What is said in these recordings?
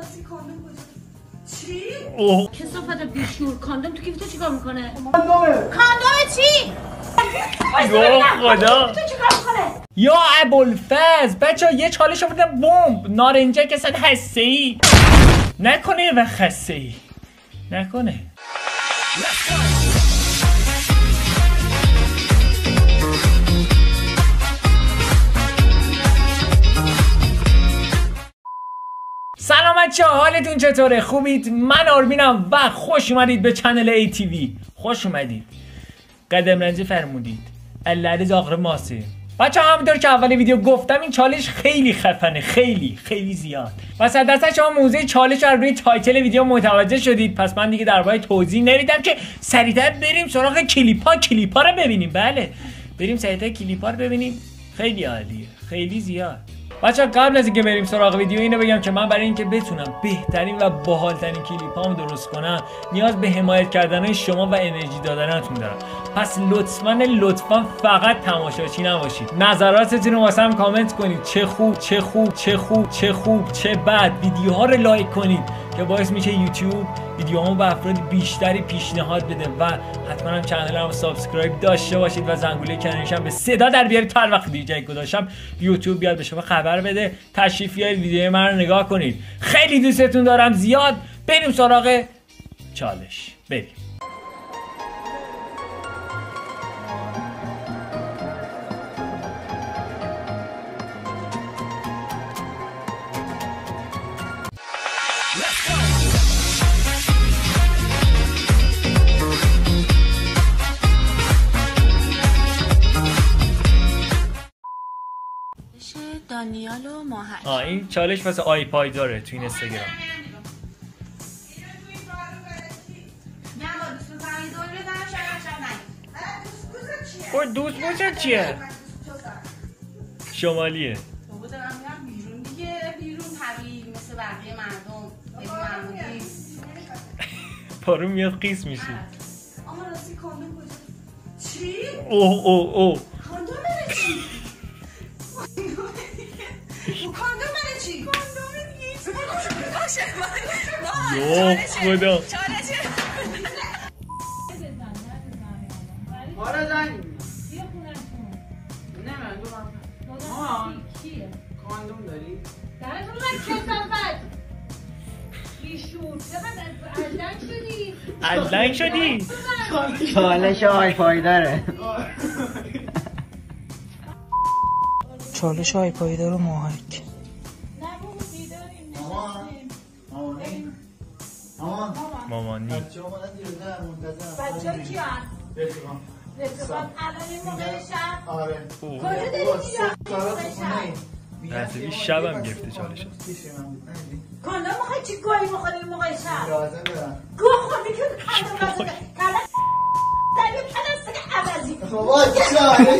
راستی کاندوم کجا؟ چی؟ کثافت بیشور کاندوم تو کیف تو چیکار میکنه؟ کاندوم چی؟ یا خدا تو چیکار میکنه؟ یا ابوالفضل بچه‌ها یه چالش آوردن بمب نارنجک اصلا هسته‌ای نکنه و خسته‌ای نکنه. سلام بچه‌ها، حالتون چطوره؟ خوبید؟ من آرمینم و خوش اومدید به چنل ATV. خوش اومدید. قدم رنجی فرمودید. اللعیز آقر ماسه. بچه همونطور که اول ویدیو گفتم این چالش خیلی خفنه، خیلی زیاد. و 100% شما موضوع چالش رو روی تایتل ویدیو متوجه شدید. پس من دیگه درباره توضیح نمیدم که سریعتر بریم سراغ کلیپا رو ببینیم. بله بریم سریعتر کلیپا رو ببینیم. خیلی عالیه، خیلی زیاد. بچه قبل از اینکه بریم سراغ ویدیو اینو بگم که من برای اینکه بتونم بهترین و باحالترین کلیپامو درست کنم نیاز به حمایت کردن شما و انرژی دادنتون دارم. پس لطفاً فقط تماشاچی نباشید. نظراتتون رو واسم کامنت کنید. چه خوب چه بد. ویدیوها رو لایک کنید که باعث میشه یوتیوب ویدیوهامو به افراد بیشتری پیشنهاد بده و حتما هم کانالمو سابسکرایب داشته باشید و زنگوله کنارش هم به صدا در بیارید تا هر وقت دیگه گذاشتم یوتیوب بیاد به شما خبر بده. تشریف بیارید ویدیو من رو نگاه کنید. خیلی دوستتون دارم زیاد. بریم سراغ چالش. بریم. دانیال و ماهک. این چالش واسه آیپای داره تو این اینستاگرام. دوست بوزت چیه؟ شمالیه. بابا دارم میرم بیرون دیگه، بیرون طبیعی مثل بقیه مردم. معمولی. پارو میاد قیس میشی. آها راستی کاندوم کجا؟ چی؟ اوه کاندوم بره چی؟ کاندوم بره چی؟ کاندوم دیگه. یا خدا. آره زنگ نه من دو کیه؟ کاندوم داری؟ درتون من کثافت بیشور چقدر ازلنگ شدی؟ چالش آیپای داره. چالش آیپای داره ماهک. مامانی بچه کی هست؟ رفقان الان این موقع شب؟ آره کجا داری میرم؟ رسیدی شبم گرفته چالش هست. کاندوم میخوای چی گوهی بخوری این موقع شب؟ لازم برم گوه خوردی که کاندوم لازم داری داری پلستیک عوضی بابا چاره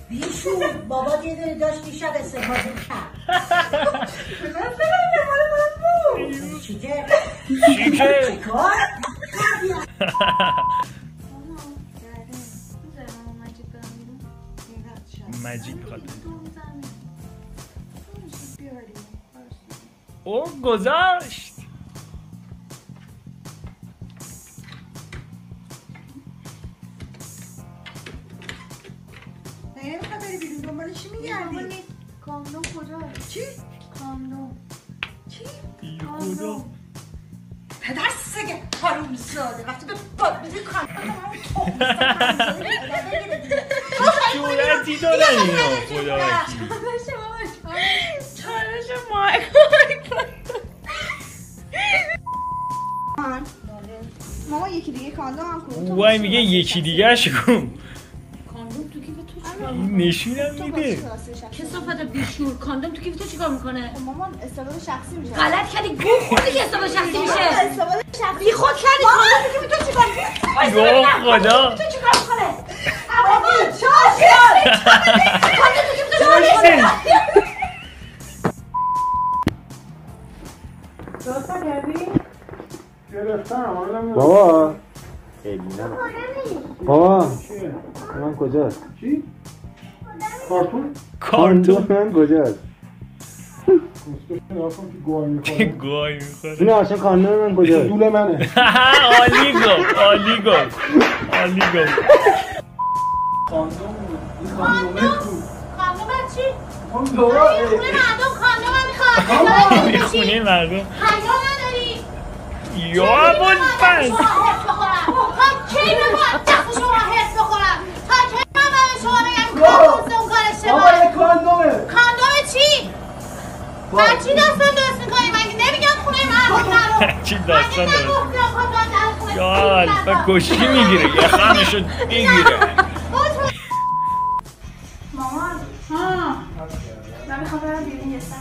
بیشور بابا یه دونه داشت دیشب استفاده کرد. چیکه؟ چیکار؟ مجید میخواد او گذاشت. نمیخواد بری بیرون دنبال چی میگردی؟ کاندوم کجاست؟ چی؟ کاندوم چی؟ خدا پدر سگه حروم زاده وقتی به باد میدی کاندوم جورتی دارن اینا خدا وکیلی. چالش ماهک ماما یکی دیگه کاندوم هم کن. وای میگه یکی دیگه شکن. کاندوم تو کیف تو چیکار میکنه؟ نشونم میده. کثافت بیشور کاندوم تو کیف تو چیکار میکنه؟ مامان استفاده شخصی میشه. غلط کردی گوه خوردی که استفاده شخصی میشه. استفاده شخصی. بی خود کردی کاندوم تو کیف تو چیکار میکنه؟ یا خدا. تو چیکار میکنه؟ بابا چاشه کاندوم تو کیف تو چیکار میکنه؟ بابا بابا من کجاست؟ چی؟ کارتون؟ کارتون من کجاست؟ گوی میخوره این آشان کاندوم من کجاست؟ دول منه عالی گفت عالی گفت عالی گفت کاندوم چی؟ کاندوم خونه مردم کاندوم هم میخواد خونه مردم حیا نداری یا ابوالفضل کی بگم دست شما حس بخورم تا کی من به شما بگم کاندوم کار اشتباهه کاندومه کاندوم چی؟ من چی داستان درست میکنی؟ مگه نمیگم خونه مردم نرو چی داستان درست درست یا الفا کشکی میگیره یه خمشو میگیره مامان ها من میخوام برم بیرون یه سر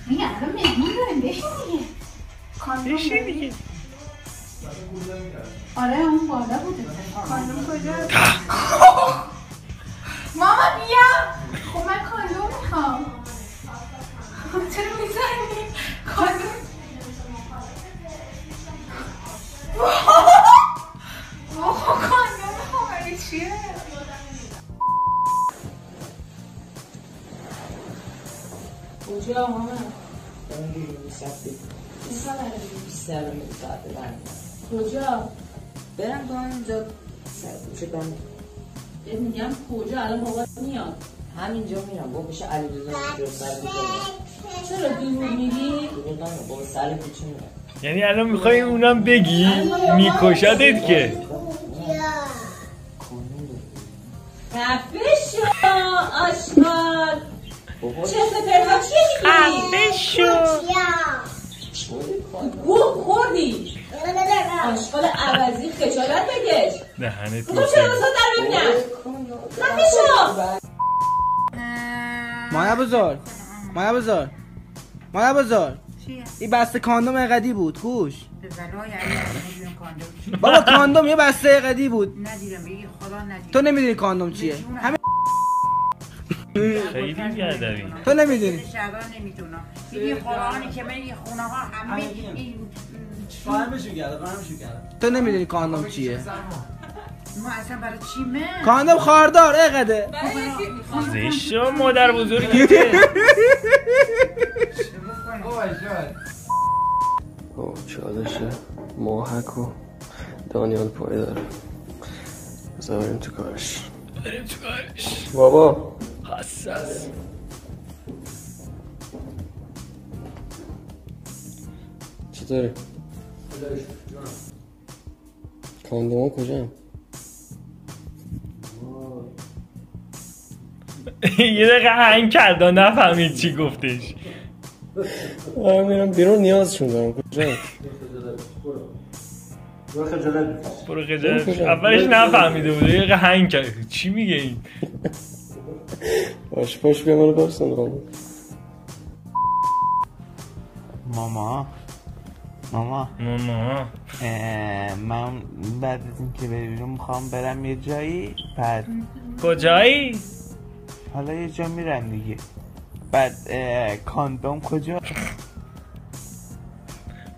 میگه الان مهمون داریم بشین دیگه کاندوم بشین دیگه آره اون بالا بوده کاندوم کجاست؟ ماما بیا خب من کاندوم میخوام چرا میزنی؟ کاندوم کاندوم میخوام چیه؟ کجا ماما؟ کجا؟ برم با اینجا سرکوچه بند میگم کجا الان بابا میاد همینجا میرم با بشه علی دوزا رو سر کوچه چرا دور میگی؟ با سر کوچه میرم یعنی الان میخوای اونم بگی میکشدت که خفه شو آشغال چه پرها چیه میگی؟ خفه شو گوه خوردی آشغال عوضی خجالت بکش دهنت تو چرا روزا در ببینم خفه شو مایا بزرگ مایا بزرگ مایا بزرگ این بسته کاندوم اقدی بود کوش بابا کاندوم یه بسته اقدی بود ندیدم بگی خدا ندید تو نمیدونی کاندوم چیه همین خیلی بیادبی تو نمیدونی شبا نمیدونم بگی قرآنی که من این خونه ها همه این تو نمیدونی کاندوم چیه ما اصلا برای چی من کاندوم خاردار اقده زشت مادر بزرگیته چالشه موحک و دانیال پای داره بذار بریم تو کارش بریم تو کارش بابا حساس چطوری؟ کاندوما کجا؟ یه دقیقه هنگ کردن نفهمید چی گفتش آره میرم بیرون نیازشون دارم کجا؟ برو خجالت اولش نفهمیده بود یه دقیقه هنگ کرد چی میگه این؟ باش بیا منو برسن ماما من بعد از اینکه بری بیرون میخوام برم یه جایی بعد کجایی؟ حالا یه جا میرم دیگه بعد کاندوم کجا؟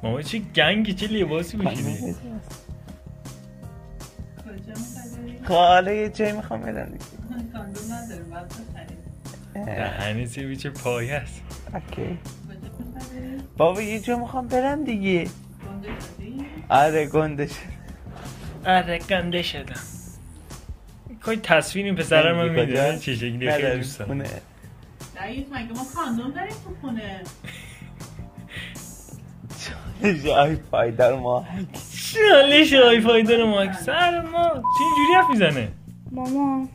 ماما چه گنگی چه لباسی میکنی؟ حالا یه جایی میخوام برم دیگه کاندوم نداریم باید بخریم دهنه چه بیچه پایه است اوکی بابا یه جا میخوام برم دیگه گنده شدی؟ آره گنده شدم کای تصویر این پسر من میده چه شکلی خیلی دوست دارم دقیق مگه ما کاندوم داریم تو خونه جای پایدار ما چالش های پایدار ما سر ما چه اینجوری حرف میزنه ماما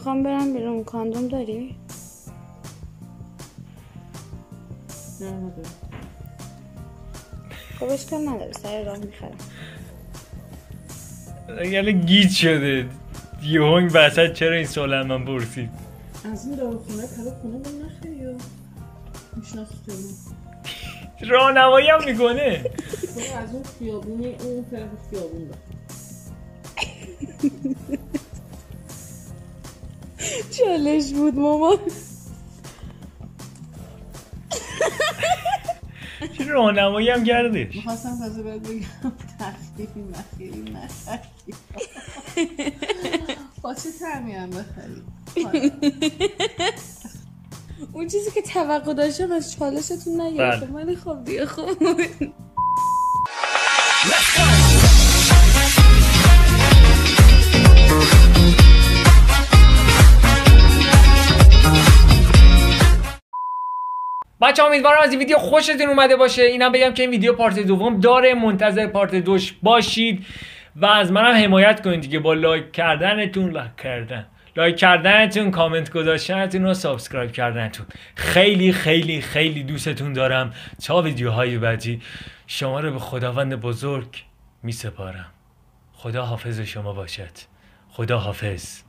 میخوام برم بیرون کاندوم داری؟ نه ندارم خب اشکال نداره سر راه میخرم اگه گیج شده یه این وسط چرا این سوال من پرسید از این داروخونه طرف خونه من نخری یا میشناسی تو راهنمایی هم میکنه تو از اون خیابونی اون طرف خیابون بر چالش بود ماما راهنمایی هم کردش. میخواستم تازه بهت بگم تخفیفی مخیری نخری با چه طعمی هم بخری. اون چیزی که توقع داشتم از چالشتون نگرفتم ولی خب دیگه خوب. بچه امیدوارم از این ویدیو خوشتون اومده باشه. اینم بگم که این ویدیو پارت دوم داره، منتظر پارت دوش باشید و از منم حمایت کنید دیگه با لایک کردنتون، کامنت گذاشتنتون و سابسکرایب کردنتون. خیلی خیلی خیلی دوستتون دارم. تا ویدیوهای بعدی شما رو به خداوند بزرگ می سپارم. خدا حافظ شما باشد. خدا حافظ.